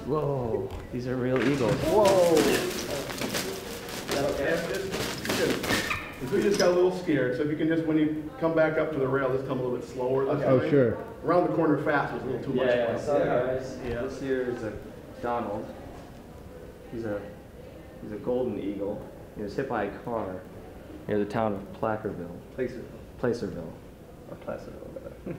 Whoa, these are real eagles. Whoa! We just got a little scared, so if you can just, when you come back up to the rail, just come a little bit slower this time. Oh, sure. Around the corner fast was a little too much. Yeah, sorry guys. Yeah. This here is a Donald. He's a golden eagle. He was hit by a car near the town of Placerville. Placerville. Or Placerville, rather.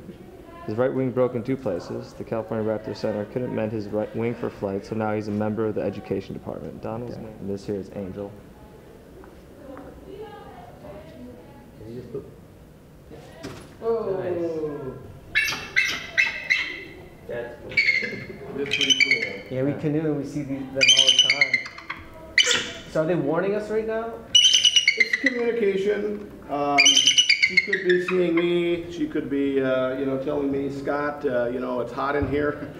His right wing broke in 2 places. The California Raptor Center couldn't mend his right wing for flight, so now he's a member of the education department. Donald's name. And this here is Angel. Oh. Nice. That's cool. It's pretty cool. Yeah, we canoe and we see them all the time. So are they warning us right now? It's communication. She could be seeing me. She could be, telling me, Scott, it's hot in here.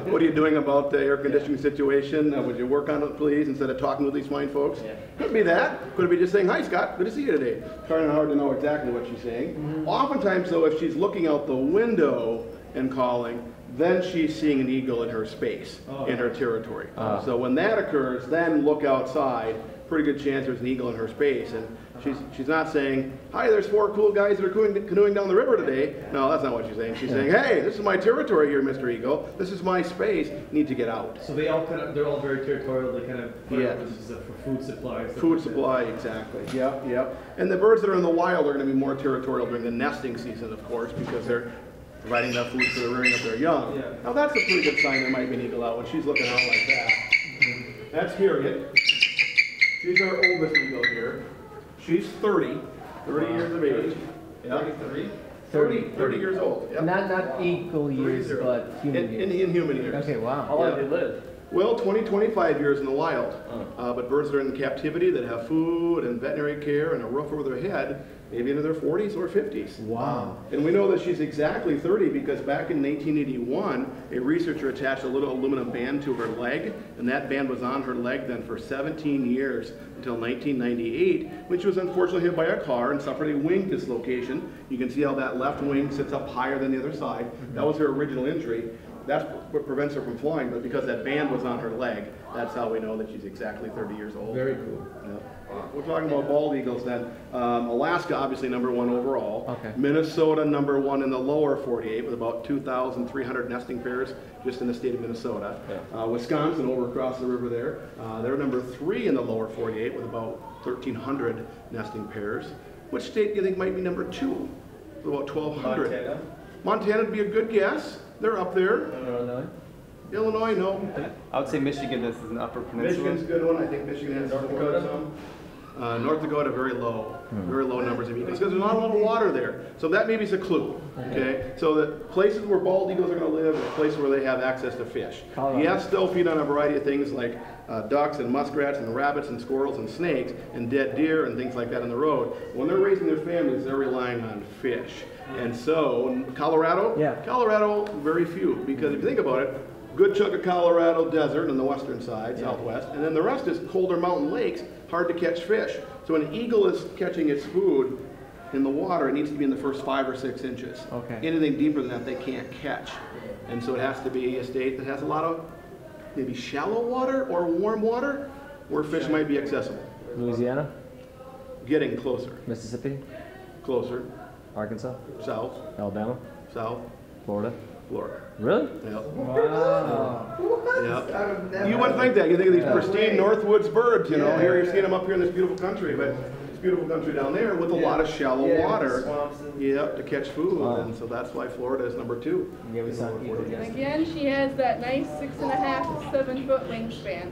What are you doing about the air conditioning situation? Would you work on it, please, instead of talking to these fine folks? Yeah. Could be that. Could be just saying, hi, Scott. Good to see you today. Kind of hard to know exactly what she's saying. Mm-hmm. Oftentimes, though, if she's looking out the window and calling, then she's seeing an eagle in her space, in her territory. So when that occurs, then look outside. Pretty good chance there's an eagle in her space, and she's not saying, hi, there's 4 cool guys that are canoeing down the river today. No, that's not what she's saying. She's saying, hey, this is my territory here, Mr. Eagle. This is my space. You need to get out. So they're all very territorial. They kind of this is for food supply. Food supply, exactly. Yep, yep. And the birds that are in the wild are going to be more territorial during the nesting season, of course, because they're providing enough food for the rearing of their young. Yeah. Now that's a pretty good sign there might be an eagle out when she's looking out like that. That's Harriet. She's our oldest eagle here. She's 30 years of age. Yeah. 30 years old. Yep. Not eagle years, but human years. In human years. Okay, wow. How long do they live? Well, 25 years in the wild. But birds that are in captivity that have food and veterinary care and a roof over their head, maybe into their 40s or 50s. Wow. And we know that she's exactly 30 because back in 1881, a researcher attached a little aluminum band to her leg, and that band was on her leg then for 17 years until 1998, when she was unfortunately hit by a car and suffered a wing dislocation. You can see how that left wing sits up higher than the other side. That was her original injury. That's what prevents her from flying, but because that band was on her leg, that's how we know that she's exactly 30 years old. Very cool. Yeah. We're talking about bald eagles then. Alaska, obviously, #1 overall. Okay. Minnesota, #1 in the lower 48 with about 2,300 nesting pairs just in the state of Minnesota. Yeah. Wisconsin, over across the river there, they're #3 in the lower 48 with about 1,300 nesting pairs. Which state do you think might be #2 with about 1,200? Montana. Montana would be a good guess. They're up there. Illinois. Illinois, no. I would say Michigan is an upper peninsula. Michigan's a good one. I think Michigan has North Dakota. some. North Dakota, very low numbers of eagles because there's not a lot of water there. So that maybe is a clue. Okay, so the places where bald eagles are going to live are places where they have access to fish. Yes, still feed on a variety of things like ducks and muskrats and rabbits and squirrels and snakes and dead deer and things like that on the road. When they're raising their families, they're relying on fish. And so, Colorado, very few, because if you think about it, good chunk of Colorado desert on the western side, southwest, and then the rest is colder mountain lakes, hard to catch fish. So when an eagle is catching its food in the water, it needs to be in the first 5 or 6 inches. Okay. Anything deeper than that, they can't catch. And so it has to be a state that has a lot of maybe shallow water or warm water where fish might be accessible. Louisiana? Getting closer. Mississippi? Closer. Arkansas? South. Alabama? South. Florida? Florida. Really? Yep. Wow. Yep. You wouldn't think that. You think of these pristine Northwoods birds, Here you're seeing them up here in this beautiful country, but it's beautiful country down there with a lot of shallow water. Yep, to catch food, and so that's why Florida is #2. Yeah, we saw eagle. Again, she has that nice 6.5 to 7 foot wingspan.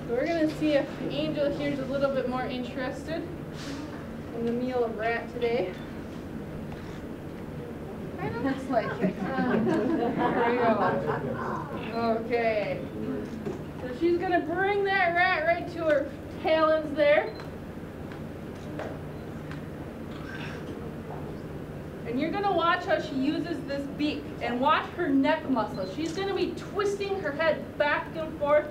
So we're gonna see if Angel here's a little bit more interested in the meal of rat today. Kind of looks like it. There we go. Okay. So she's gonna bring that rat right to her talons there. And you're gonna watch how she uses this beak and watch her neck muscles. She's gonna be twisting her head back and forth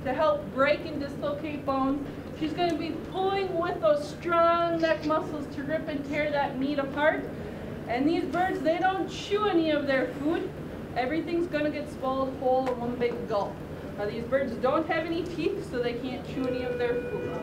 to help break and dislocate bones. She's gonna be pulling with those strong neck muscles to rip and tear that meat apart. And these birds, they don't chew any of their food. Everything's gonna get swallowed whole in one big gulp. These birds don't have any teeth, so they can't chew any of their food.